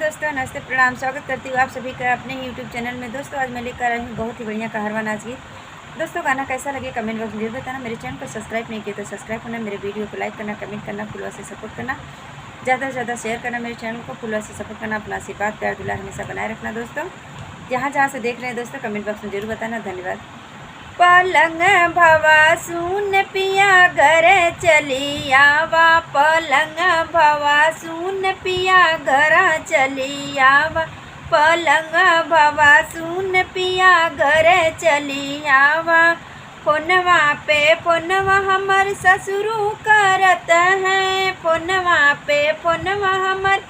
दोस्तों, नमस्ते, प्रणाम। स्वागत करती हूँ आप सभी का अपने ही यूट्यूब चैनल में। दोस्तों, आज मैं लेकर आई हूँ बहुत ही बढ़िया कहरवा नाच गीत। दोस्तों, गाना कैसा लगे कमेंट बॉक्स में जरूर बताना। मेरे चैनल को सब्सक्राइब नहीं किया तो सब्सक्राइब करना, मेरे वीडियो को लाइक करना, कमेंट करना, फुलवा से सपोर्ट करना, ज़्यादा से ज़्यादा शेयर करना, मेरे चैनल को फुलवा से सपोर्ट करना। अपना आशीर्वाद प्यार दुलार हमेशा बनाए रखना। दोस्तों, जहाँ से देख रहे हैं दोस्तों, कमेंट बॉक्स में जरूर बताना। धन्यवाद। पलंग भवा सुन पिया घर चली आवा, पलंग भवा सुन पिया घर चली आवा, पलंग भवा सुन पिया घर चली आवा। फोनवा पे फोनवा हमर ससुरु करत हैं, फोनवा पे फोनवा हमर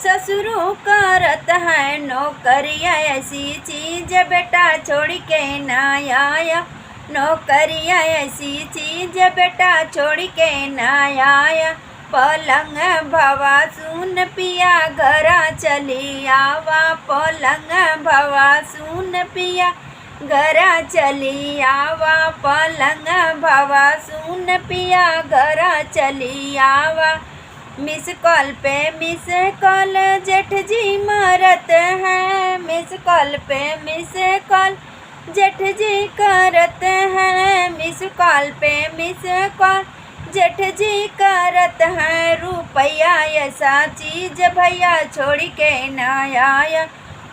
ससुरु करत है। नौकरिया ऐसी चीज बेटा छोड़ के ना आया, नौकरिया ऐसी चीज बेटा छोड़ के ना आया। पलंग भवा सुन पिया घर चली आवा, पलंग भवा सुन पिया घर चली आवा, पलंग भवा सुन पिया घर चली आवा। मिस कॉल पे मिस कॉल जेठ जी मारत हैं, मिस कॉल पे मिस कॉल जेठ जी करत हैं, मिस कॉल पे मिस कॉल जेठ जी करत हैं। रुपया ऐसा चीज भैया छोड़ के ना आया,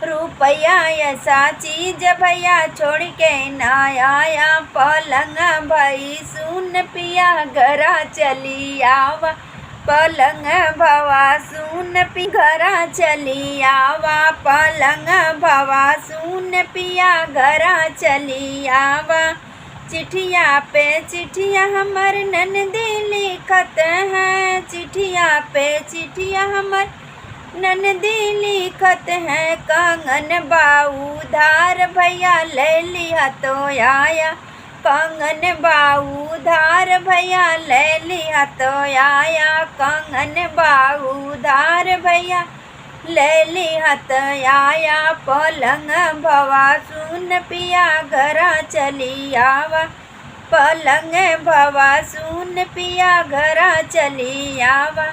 रुपया ऐसा चीज भैया छोड़ के ना आया। पलंग भाई सुन पिया घर चली आवा, पलंग भवा सुन पी घर चली आवा, पलंग भवा सुन पिया घर चली आवा। चिट्ठिया पे चिट्ठिया हमर ननदी लिखत हैं, चिट्ठिया पे चिट्ठिया हमर ननदी लिखत हैं। कंगन बाऊ धार भैया ले लिया तो आया, कंगन बाऊ धार भैया ले लिया तो आया, कंगन बाऊ धार भैया ले लिया तो आया। पलंग भवा सुन पिया घर चली आवा, पलंग भवा सुन पिया घर चली आवा,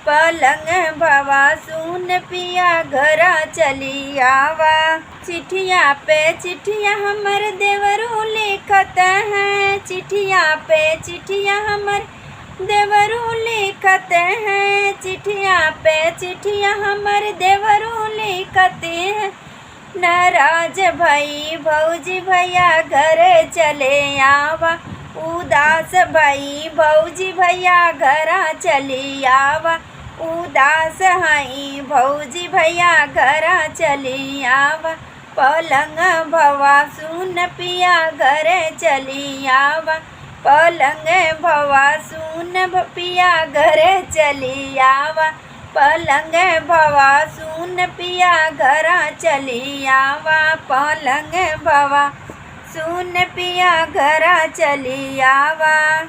पलंग भवा सुन पिया घर चली आवा। चिट्ठिया पे चिट्ठिया हमर देवरू लिखत हैं, चिट्ठिया पे चिट्ठिया हमर देवरू लिखत हैं, चिट्ठिया पे चिट्ठिया हमर देवरू लिखत हैं। नाराज भाई भौजी भैया घर चले आवा, उदास भाई भौजी भैया घर चली आवा, उदास हई भौजी भैया घर चली आवा। पलंग भवा सुन पिया घर चली आवा, पलंग भवा सुन पिया घर चली आवा, पलंग भवा सुन पिया घर चली आवा, पलंग भवा सुन पिया घर चली आवा।